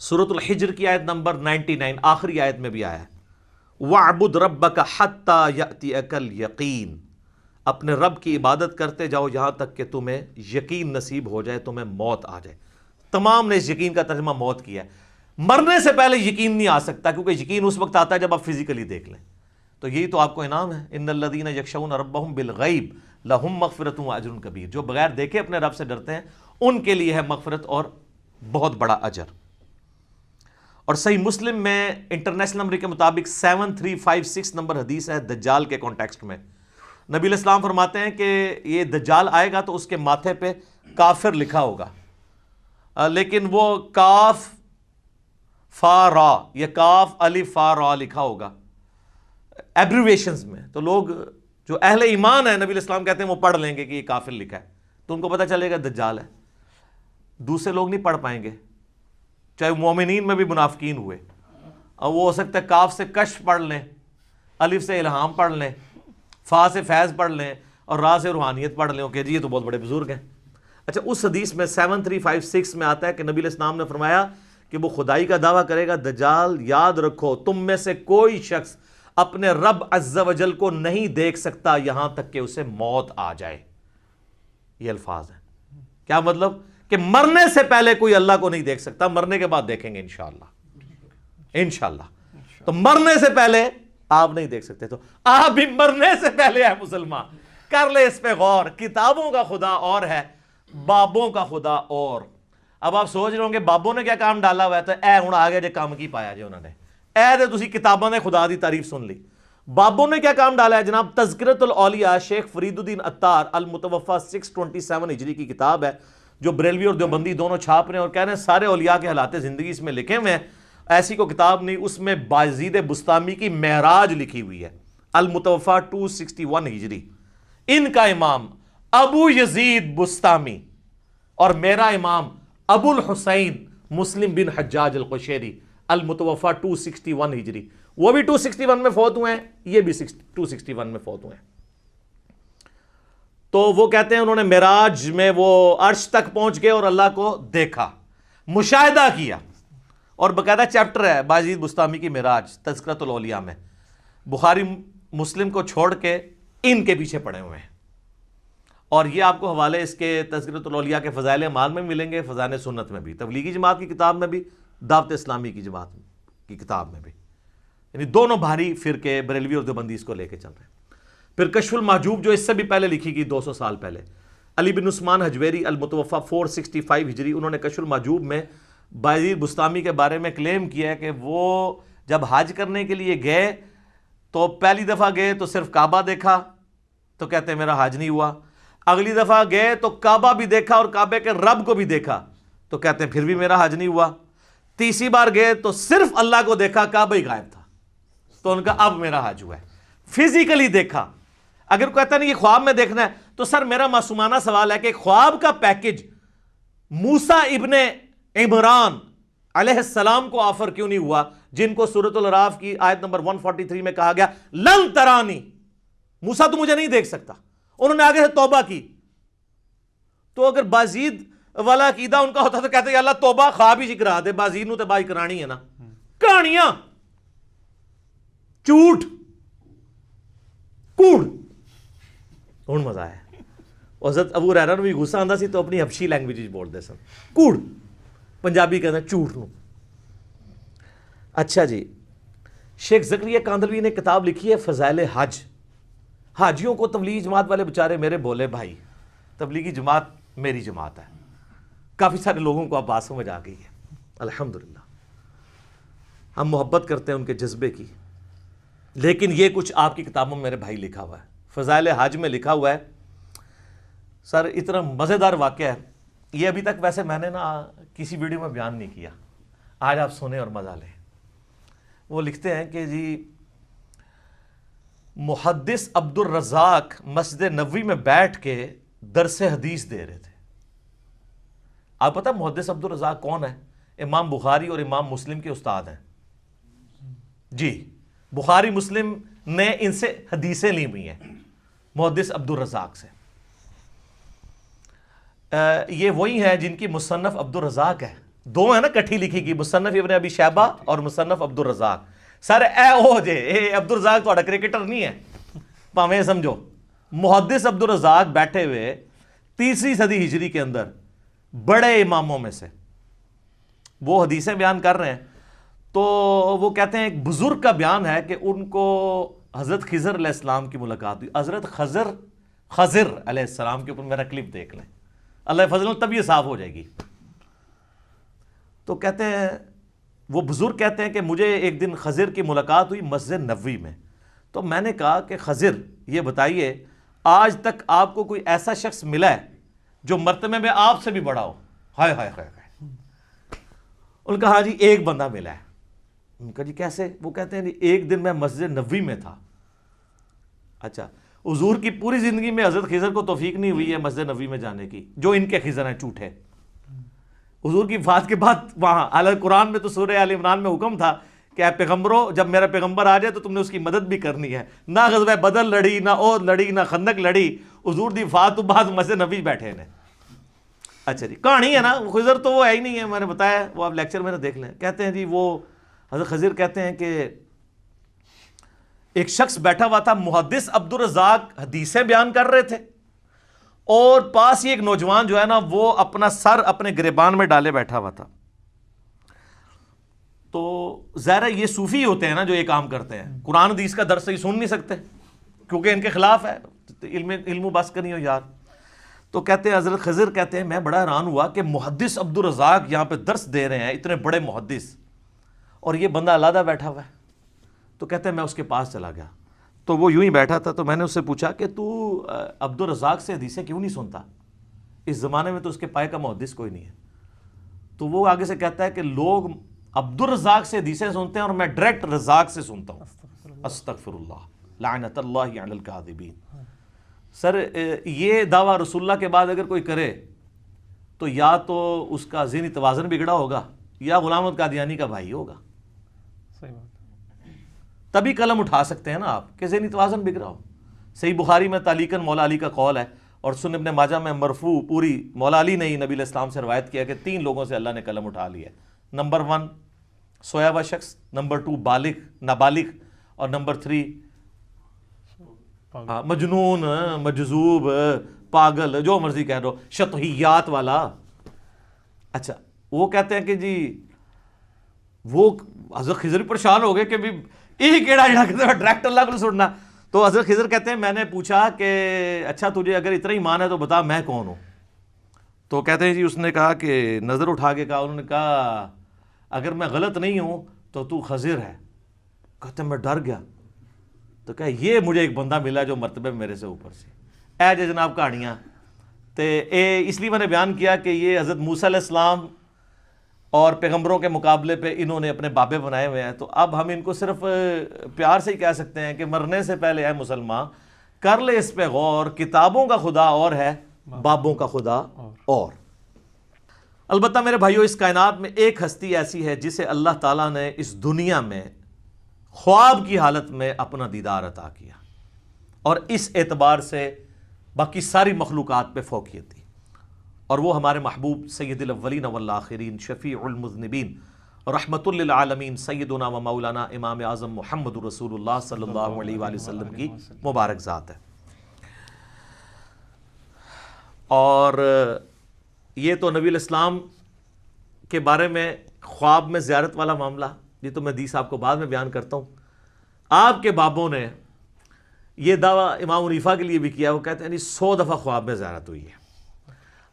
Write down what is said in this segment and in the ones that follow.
سورۃ الحجر کی آیت نمبر 99 آخری آیت میں بھی آیا ہے وَاعْبُدْ رَبَّكَ حَتَّى يَأْتِيَكَ الْيَقِينُ، اپنے رب کی عبادت کرتے جاؤ یہاں تک کہ تمہیں یقین نصیب ہو جائے، تمہیں موت آ جائے۔ تمام نے اس یقین کا ترجمہ موت کیا ہے۔ مرنے سے پہلے یقین نہیں آ سکتا، کیونکہ یقین اس وقت آتا ہے جب آپ فزیکلی دیکھ لیں۔ تو یہی تو آپ کو انعام ہے، ان الذین یخشون ربهم بالغیب لہم مغفرۃ واجر کبیر، جو بغیر دیکھے اپنے رب سے ڈرتے ہیں ان کے لیے ہے مغفرت اور بہت بڑا اجر۔ اور صحیح مسلم میں انٹرنیشنل نمبر کے مطابق 7356 نمبر حدیث ہے دجال کے کانٹیکسٹ میں۔ نبی علیہ السلام فرماتے ہیں کہ یہ دجال آئے گا تو اس کے ماتھے پہ کافر لکھا ہوگا، لیکن وہ کاف فا را یا کاف الف فا را لکھا ہوگا ایبریویشنز میں، تو لوگ جو اہل ایمان ہیں نبی علیہ السلام کہتے ہیں وہ پڑھ لیں گے کہ یہ کافر لکھا ہے، تو ان کو پتہ چلے گا دجال ہے۔ دوسرے لوگ نہیں پڑھ پائیں گے، چاہے مومنین میں بھی منافقین ہوئے، اور وہ ہو سکتا ہے کاف سے کشف پڑھ لیں، الف سے الہام پڑھ لیں، فا سے فیض پڑھ لیں، اور را سے روحانیت پڑھ لیں، کہ جی یہ تو بہت بڑے بزرگ ہیں۔ اچھا، اس حدیث میں 7356 میں آتا ہے کہ نبی علیہ السلام نے فرمایا کہ وہ خدائی کا دعویٰ کرے گا، دجال یاد رکھو تم میں سے کوئی شخص اپنے رب عز و جل کو نہیں دیکھ سکتا یہاں تک کہ اسے موت آ جائے۔ یہ الفاظ ہیں۔ کیا مطلب؟ کہ مرنے سے پہلے کوئی اللہ کو نہیں دیکھ سکتا، مرنے کے بعد دیکھیں گے انشاءاللہ، انشاءاللہ۔ تو مرنے سے پہلے آپ نہیں دیکھ سکتے، تو آپ بھی مرنے سے پہلے ہے مسلمان، کر لے اس پہ غور۔ کتابوں کا خدا اور ہے، بابوں کا خدا اور۔ اب آپ سوچ رہے ہوں کہ بابوں نے کیا کام ڈالا ہوا ہے، تو اے ہوں آگے جو کام کی پایا جی انہوں نے، اے دے تسی کتابوں نے خدا دی تعریف سن لی۔ بابوں نے کیا کام ڈالا ہے جناب؟ تذکرۃ الاولیاء شیخ فرید الدین عطار المتوفی 627 ہجری کی کتاب ہے، جو بریلوی اور دیوبندی دونوں چھاپ رہے ہیں، اور کہہ رہے ہیں سارے اولیاء کے حالات زندگی اس میں لکھے ہوئے ہیں، ایسی کو کتاب نہیں۔ اس میں بایزید بسطامی کی معراج لکھی ہوئی ہے، المتوفی 261 ہجری۔ ان کا امام ابو یزید بسطامی اور میرا امام ابو الحسین مسلم بن حجاج القشیری المتوفی 261 ہجری، وہ بھی 261 میں فوت ہوئے ہیں، یہ بھی 261 میں فوت ہوئے ہیں۔ تو وہ کہتے ہیں انہوں نے معراج میں وہ عرش تک پہنچ گئے اور اللہ کو دیکھا، مشاہدہ کیا، اور باقاعدہ چیپٹر ہے بایزید بسطامی کی معراج تذکرۃ الاولیاء میں۔ بخاری مسلم کو چھوڑ کے ان کے پیچھے پڑے ہوئے ہیں، اور یہ آپ کو حوالے اس کے تذکرۃ الاولیاء کے فضائل اعمال میں ملیں گے، فضائل سنت میں بھی، تبلیغی جماعت کی کتاب میں بھی، دعوت اسلامی کی جماعت کی کتاب میں بھی، یعنی دونوں بھاری فرقے بریلوی اور دیوبندی اس کو لے کے چل رہے ہیں۔ پھر کشف المحجوب جو اس سے بھی پہلے لکھی گئی 200 سال پہلے، علی بن عثمان حجویری المتوفی 465 ہجری، انہوں نے کشف المحجوب میں بایزید بسطامی کے بارے میں کلیم کیا ہے کہ وہ جب حج کرنے کے لیے گئے تو پہلی دفعہ گئے تو صرف کعبہ دیکھا، تو کہتے ہیں میرا حج نہیں ہوا۔ اگلی دفعہ گئے تو کعبہ بھی دیکھا اور کعبے کے رب کو بھی دیکھا، تو کہتے ہیں پھر بھی میرا حج نہیں ہوا۔ تیسری بار گئے تو صرف اللہ کو دیکھا، کعبہ ہی غائب تھا، تو ان کا اب میرا حج ہوا ہے۔ فزیکلی دیکھا۔ اگر کہتا نہیں یہ خواب میں دیکھنا ہے، تو سر میرا معصومانہ سوال ہے کہ خواب کا پیکج موسیٰ ابن عمران علیہ السلام کو آفر کیوں نہیں ہوا، جن کو سورۃ الاعراف کی آیت نمبر 143 میں کہا گیا لن ترانی، موسیٰ تو مجھے نہیں دیکھ سکتا، انہوں نے آگے سے توبہ کی۔ تو اگر بازید والا عقیدہ ان کا ہوتا تو کہتے ہیں اللہ توبہ خواب ہی کرا دے، بازید نو تے بائی کرانی ہے نا، کہانیاں، جھوٹ، کوڑ۔ ہن مزہ آیا۔ حضرت ابو ہریرہ نو بھی غصہ آندا سی تو اپنی حبشی لینگویج وچ بولدے سن، کوڑ، پنجابی کہتے ہیں جھوٹ نو۔ اچھا جی، شیخ زکریا کاندلوی نے کتاب لکھی ہے فضائل حج۔ حاجیوں کو تبلیغی جماعت والے بچارے میرے بولے بھائی، تبلیغی جماعت میری جماعت ہے، کافی سارے لوگوں کو اب بات سمجھ آ گئی ہے الحمدللہ، ہم محبت کرتے ہیں ان کے جذبے کی، لیکن یہ کچھ آپ کی کتابوں میں میرے بھائی لکھا ہوا ہے۔ فضائل حج میں لکھا ہوا ہے، سر اتنا مزیدار واقعہ ہے یہ، ابھی تک ویسے میں نے نا کسی ویڈیو میں بیان نہیں کیا، آج آپ سنیں اور مزہ لیں۔ وہ لکھتے ہیں کہ جی محدث عبد الرزاق مسجد نبوی میں بیٹھ کے درس حدیث دے رہے تھے۔ آپ پتہ محدث عبد الرزاق کون ہے؟ امام بخاری اور امام مسلم کے استاد ہیں جی، بخاری مسلم نے ان سے حدیثیں لی ہوئی ہیں محدث عبد الرزاق سے۔ یہ وہی ہیں جن کی مصنف عبد الرزاق ہے، دو ہیں نا کٹھی لکھی کی، مصنف ابن ابی شیبہ اور مصنف عبد الرزاق. سر اے او جے اے عبد الرزاق تھوڑا کرکٹر نہیں ہے پاویں سمجھو. محدث عبد الرزاق بیٹھے ہوئے 3 صدی ہجری کے اندر بڑے اماموں میں سے وہ حدیثیں بیان کر رہے ہیں. تو وہ کہتے ہیں ایک بزرگ کا بیان ہے کہ ان کو حضرت خضر علیہ السلام کی ملاقات ہوئی. حضرت خضر علیہ السلام کے اوپر میرا کلپ دیکھ لیں, اللہ فضل تب یہ صاف ہو جائے گی. تو کہتے ہیں وہ بزرگ کہتے ہیں کہ مجھے ایک دن خضر کی ملاقات ہوئی مسجد نبوی میں. تو میں نے کہا کہ خضر یہ بتائیے آج تک آپ کو کوئی ایسا شخص ملا ہے جو مرتبے میں آپ سے بھی بڑا ہو؟ ہائے ہائے ہائے. ان کا ہاں جی ایک بندہ ملا ہے. ان کا جی کیسے؟ وہ کہتے ہیں جی ایک دن میں مسجد نبوی میں تھا. اچھا, حضور کی پوری زندگی میں حضرت خضر کو توفیق نہیں ہوئی ہے مسجد نبوی میں جانے کی, جو ان کے خضر ہیں جھوٹے. حضور کی وفات کے بعد وہاں حالانکہ قرآن میں تو سورہ آل عمران میں حکم تھا کہ اے پیغمبروں جب میرا پیغمبر آ جائے تو تم نے اس کی مدد بھی کرنی ہے. نہ غزوہ بدر لڑی, نہ احد لڑی, نہ خندق لڑی. حضور دی وفات تو بعد مسجد نبوی بیٹھے ہیں. اچھا جی کہانی ہے نا, خضر تو وہ ہے ہی نہیں ہے, میں نے بتایا, وہ آپ لیکچر میں دیکھ لیں. کہتے ہیں جی وہ حضرت خضر کہتے ہیں کہ ایک شخص بیٹھا ہوا تھا, محدث عبد الرزاق حدیثیں بیان کر رہے تھے اور پاس ہی ایک نوجوان جو ہے نا وہ اپنا سر اپنے گریبان میں ڈالے بیٹھا ہوا تھا. تو ظاہر ہے یہ صوفی ہوتے ہیں نا جو یہ کام کرتے ہیں, قرآن حدیث کا درس ہی سن نہیں سکتے کیونکہ ان کے خلاف ہے, علم و بس کرنی ہو یار. تو کہتے ہیں حضرت خضر کہتے ہیں میں بڑا حیران ہوا کہ محدث عبد الرزاق یہاں پہ درس دے رہے ہیں, اتنے بڑے محدث, اور یہ بندہ علیحدہ بیٹھا ہوا ہے. تو کہتے ہیں میں اس کے پاس چلا گیا, تو وہ یوں ہی بیٹھا تھا. تو میں نے اس سے پوچھا کہ تو عبد الرزاق سے حدیثیں کیوں نہیں سنتا, اس زمانے میں تو اس کے پائے کا محدث کوئی نہیں ہے. تو وہ آگے سے کہتا ہے کہ لوگ عبد الرزاق سے حدیثیں سنتے ہیں اور میں ڈائریکٹ رزاق سے سنتا ہوں. استغفر اللہ لعنت اللہ علی الکاذبین. سر یہ دعویٰ رسول اللہ کے بعد اگر کوئی کرے تو یا تو اس کا ذہنی توازن بگڑا ہوگا یا غلام احمد قادیانی کا بھائی ہوگا. صحیح بات. تبھی قلم اٹھا سکتے ہیں نا آپ کہ ذہنی توازن بگڑا ہو. صحیح بخاری میں تعلیقاً مولا علی کا قول ہے, اور سنن ابن ماجہ میں مرفوع پوری مولا علی نے ہی نبی علیہ السلام سے روایت کیا کہ 3 لوگوں سے اللہ نے قلم اٹھا لیا ہے. نمبر 1 سویا ہوا شخص, نمبر 2 بالغ نابالغ, اور نمبر 3 مجنون مجذوب پاگل جو مرضی کہہ دو, شطحیات والا. اچھا وہ کہتے ہیں کہ جی وہ حضرت خضر پریشان ہو گئے کہ بھی یہ کیڑا جڑا کہتے ہیں ڈائریکٹ اللہ کو سننا. تو حضرت خضر کہتے ہیں میں نے پوچھا کہ اچھا تجھے اگر اتنا ایمان ہے تو بتا میں کون ہوں. تو کہتے ہیں جی اس نے کہا کہ نظر اٹھا کے کہا, انہوں نے کہا اگر میں غلط نہیں ہوں تو خضر ہے. کہتے ہیں میں ڈر گیا. تو کہا یہ مجھے ایک بندہ ملا جو مرتبہ میرے سے اوپر سے. اے جے جناب کہانیاں تے اس لیے میں نے بیان کیا کہ یہ حضرت موسیٰ علیہ السلام اور پیغمبروں کے مقابلے پہ انہوں نے اپنے بابے بنائے ہوئے ہیں. تو اب ہم ان کو صرف پیار سے ہی کہہ سکتے ہیں کہ مرنے سے پہلے اے مسلمان کر لے اس پہ غور, کتابوں کا خدا اور ہے, بابوں کا خدا اور. البتہ میرے بھائیو اس کائنات میں ایک ہستی ایسی ہے جسے اللہ تعالیٰ نے اس دنیا میں خواب کی حالت میں اپنا دیدار عطا کیا, اور اس اعتبار سے باقی ساری مخلوقات پہ فوقیت دی, اور وہ ہمارے محبوب سید الاولین والآخرین شفیع المذنبین رحمت للعالمین سیدنا و مولانا امام اعظم محمد رسول اللہ صلی اللہ علیہ وآلہ وسلم کی مبارک ذات ہے. اور یہ تو نبی الاسلام کے بارے میں خواب میں زیارت والا معاملہ, یہ تو میں حدیث آپ کو بعد میں بیان کرتا ہوں. آپ کے بابوں نے یہ دعویٰ امام حنیفہ کے لیے بھی کیا, وہ کہتے ہیں 100 دفعہ خواب میں زیارت ہوئی ہے.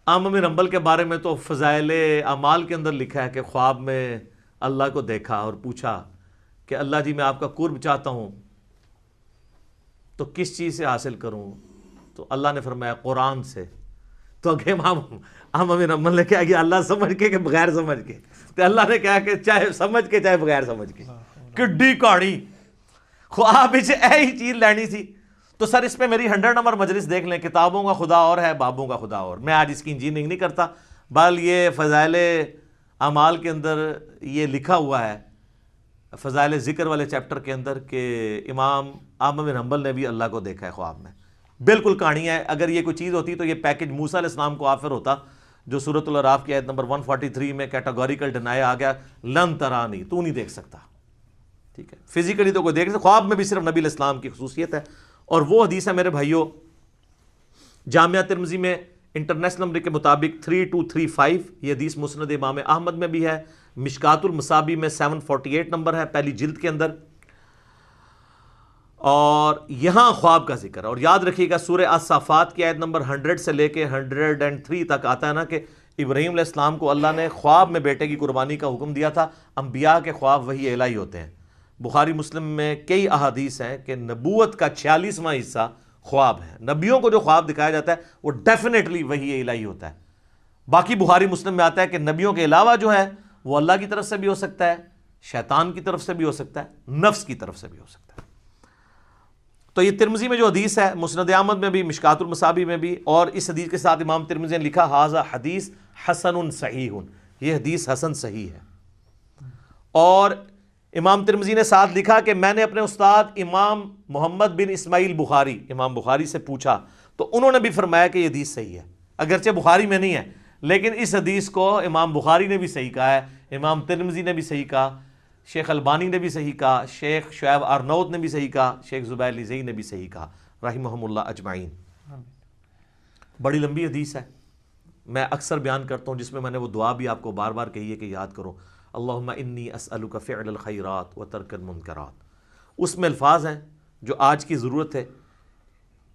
احمد بن حنبل کے بارے میں تو فضائل اعمال کے اندر لکھا ہے کہ خواب میں اللہ کو دیکھا اور پوچھا کہ اللہ جی میں آپ کا قرب چاہتا ہوں تو کس چیز سے حاصل کروں, تو اللہ نے فرمایا قرآن سے. تو اگے امام احمد بن حنبل نے کہا کہ اللہ سمجھ کے کہ بغیر سمجھ کے, تو اللہ نے کہا کہ چاہے سمجھ کے چاہے بغیر سمجھ کے. کڈی کہانی خواب ہی چیز لینی تھی. تو سر اس پہ میری 100 نمبر مجلس دیکھ لیں, کتابوں کا خدا اور ہے, بابوں کا خدا اور. میں آج اس کی انجینئرنگ نہیں کرتا, بل یہ فضائل اعمال کے اندر یہ لکھا ہوا ہے فضائل ذکر والے چیپٹر کے اندر کہ امام احمد بن حنبل نے بھی اللہ کو دیکھا ہے خواب میں. بالکل کہانی ہے. اگر یہ کوئی چیز ہوتی تو یہ پیکج موسیٰ علیہ السلام کو آفر ہوتا, جو سورۃ الاعراف کی آیت نمبر 143 میں کیٹاگوریکل ڈینائی آ گیا، لن ترانی، تو نہیں دیکھ سکتا، ٹھیک ہے، فزیکلی تو کوئی دیکھ سکتا، خواب میں بھی صرف نبی علیہ السلام کی خصوصیت ہے۔ اور وہ حدیث ہے میرے بھائیوں جامعہ ترمذی میں انٹرنیشنل نمبر کے مطابق 3235، یہ حدیث مسند امام احمد میں بھی ہے، مشکات المصابی میں 748 نمبر ہے پہلی جلد کے اندر، اور یہاں خواب کا ذکر ہے۔ اور یاد رکھیے گا سورہ الصافات کی آیت نمبر 100 سے لے کے 103 تک آتا ہے نا کہ ابراہیم علیہ السلام کو اللہ نے خواب میں بیٹے کی قربانی کا حکم دیا تھا۔ انبیاء کے خواب وحی الہی ہوتے ہیں۔ بخاری مسلم میں کئی احادیث ہیں کہ نبوت کا 46واں حصہ خواب ہے، نبیوں کو جو خواب دکھایا جاتا ہے وہ ڈیفینیٹلی وحی الہی ہوتا ہے۔ باقی بخاری مسلم میں آتا ہے کہ نبیوں کے علاوہ جو ہے وہ اللہ کی طرف سے بھی ہو سکتا ہے، شیطان کی طرف سے بھی ہو سکتا ہے، نفس کی طرف سے بھی ہو سکتا ہے۔ تو یہ ترمذی میں جو حدیث ہے، مسند احمد میں بھی، مشکات المصابی میں بھی، اور اس حدیث کے ساتھ امام ترمذی نے لکھا ھذا حدیث حسن صحیح، یہ حدیث حسن صحیح ہے۔ اور امام ترمذی نے ساتھ لکھا کہ میں نے اپنے استاد امام محمد بن اسماعیل بخاری، امام بخاری سے پوچھا تو انہوں نے بھی فرمایا کہ یہ حدیث صحیح ہے، اگرچہ بخاری میں نہیں ہے لیکن اس حدیث کو امام بخاری نے بھی صحیح کہا ہے، امام ترمذی نے بھی صحیح کہا، شیخ البانی نے بھی صحیح کہا، شیخ شعیب ارنوت نے بھی صحیح کہا، شیخ زبیر لیزئی نے بھی صحیح کہا رحمہم اللہ اجمعین۔ بڑی لمبی حدیث ہے، میں اکثر بیان کرتا ہوں، جس میں نے وہ دعا بھی آپ کو بار بار کہی ہے کہ یاد کرو، اللہم انی اسألک فعل الخیرات و ترک المنکرات۔ اس میں الفاظ ہیں جو آج کی ضرورت ہے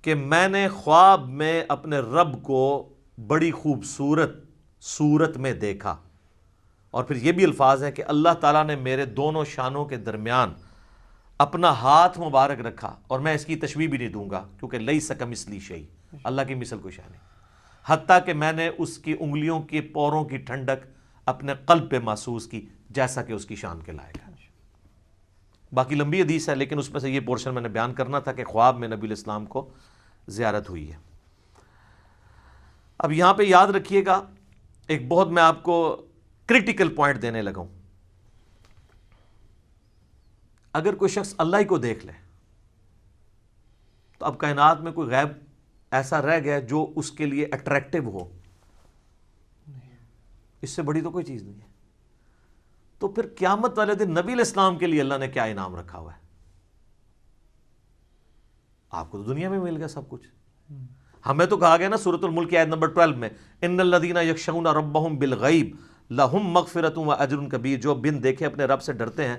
کہ میں نے خواب میں اپنے رب کو بڑی خوبصورت صورت میں دیکھا، اور پھر یہ بھی الفاظ ہیں کہ اللہ تعالیٰ نے میرے دونوں شانوں کے درمیان اپنا ہاتھ مبارک رکھا، اور میں اس کی تشبیہ بھی نہیں دوں گا کیونکہ لیس کمثلہ شیء، اللہ کی مثل کوئی شے نہیں، حتیٰ کہ میں نے اس کی انگلیوں کے پوروں کی ٹھنڈک اپنے قلب پہ محسوس کی جیسا کہ اس کی شان کے لائق ہے۔ باقی لمبی حدیث ہے لیکن اس میں سے یہ پورشن میں نے بیان کرنا تھا کہ خواب میں نبی علیہ السلام کو زیارت ہوئی ہے۔ اب یہاں پہ یاد رکھیے گا ایک بہت میں آپ کو کریٹیکل پوائنٹ دینے لگا ہوں، اگر کوئی شخص اللہ ہی کو دیکھ لے تو اب کائنات میں کوئی غیب ایسا رہ گیا جو اس کے لیے اٹریکٹیو ہو، اس سے بڑی تو کوئی چیز نہیں ہے۔ تو پھر قیامت والے دن نبی علیہ السلام کے لیے اللہ نے کیا انعام رکھا ہوا ہے؟ آپ کو تو دنیا میں مل گیا سب کچھ، ہمیں تو کہا گیا نا سورۃ الملک کی آیت نمبر 12 میں ان الذین یخشون ربہم بالغیب لہم مغفرۃ و اجر کبیر، جو بن دیکھے اپنے رب سے ڈرتے ہیں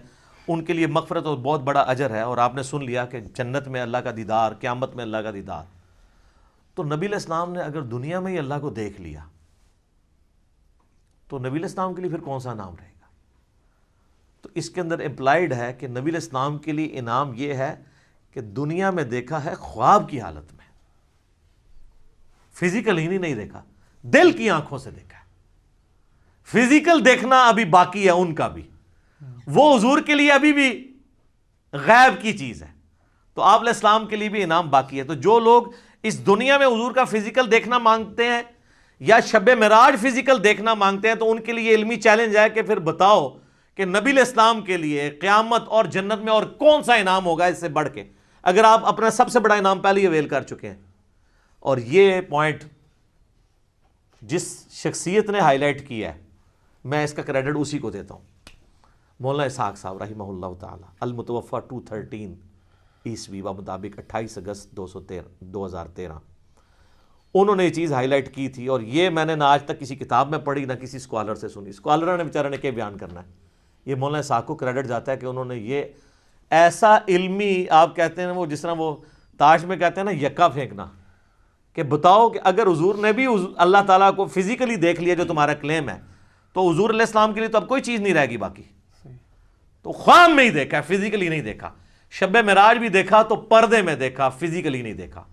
ان کے لیے مغفرت اور بہت بڑا اجر ہے۔ اور آپ نے سن لیا کہ جنت میں اللہ کا دیدار، قیامت میں اللہ کا دیدار۔ تو نبی علیہ السلام نے اگر دنیا میں ہی اللہ کو دیکھ لیا تو نبی علیہ السلام کے لیے پھر کون سا انعام رہے گا؟ تو اس کے اندر امپلائیڈ ہے کہ نبی علیہ السلام کے لیے انعام یہ ہے کہ دنیا میں دیکھا ہے خواب کی حالت میں، فزیکل ہی نہیں دیکھا، دل کی آنکھوں سے دیکھا ہے۔ فزیکل دیکھنا ابھی باقی ہے ان کا بھی، وہ حضور کے لیے ابھی بھی غیب کی چیز ہے، تو آپ علیہ السلام کے لیے بھی انعام باقی ہے۔ تو جو لوگ اس دنیا میں حضور کا فزیکل دیکھنا مانگتے ہیں یا شب معراج فزیکل دیکھنا مانگتے ہیں تو ان کے لیے علمی چیلنج ہے کہ پھر بتاؤ کہ نبی علیہ السلام کے لیے قیامت اور جنت میں اور کون سا انعام ہوگا اس سے بڑھ کے، اگر آپ اپنا سب سے بڑا انعام پہلے ہی اویل کر چکے ہیں۔ اور یہ پوائنٹ جس شخصیت نے ہائی لائٹ کیا ہے میں اس کا کریڈٹ اسی کو دیتا ہوں، مولانا اسحاق صاحب رحمہ اللہ تعالی، المتوفی 213 عیسوی مطابق 28 اگست 2013، انہوں نے یہ چیز ہائی لائٹ کی تھی، اور یہ میں نے نہ آج تک کسی کتاب میں پڑھی نہ کسی اسکالر سے سنی۔ اسکالر نے بیچارے نے کیا بیان کرنا ہے، یہ مولانا اسحاق کو کریڈٹ جاتا ہے کہ انہوں نے یہ ایسا علمی، آپ کہتے ہیں وہ جس طرح وہ تاش میں کہتے ہیں نا یکا پھینکنا، کہ بتاؤ کہ اگر حضور نے بھی اللہ تعالیٰ کو فزیکلی دیکھ لیا جو تمہارا کلیم ہے تو حضور علیہ السلام کے لیے تو اب کوئی چیز نہیں رہے گی باقی۔ تو خواب میں ہی دیکھا، فزیکلی نہیں دیکھا، شب معراج بھی دیکھا تو پردے میں دیکھا، فزیکلی نہیں دیکھا۔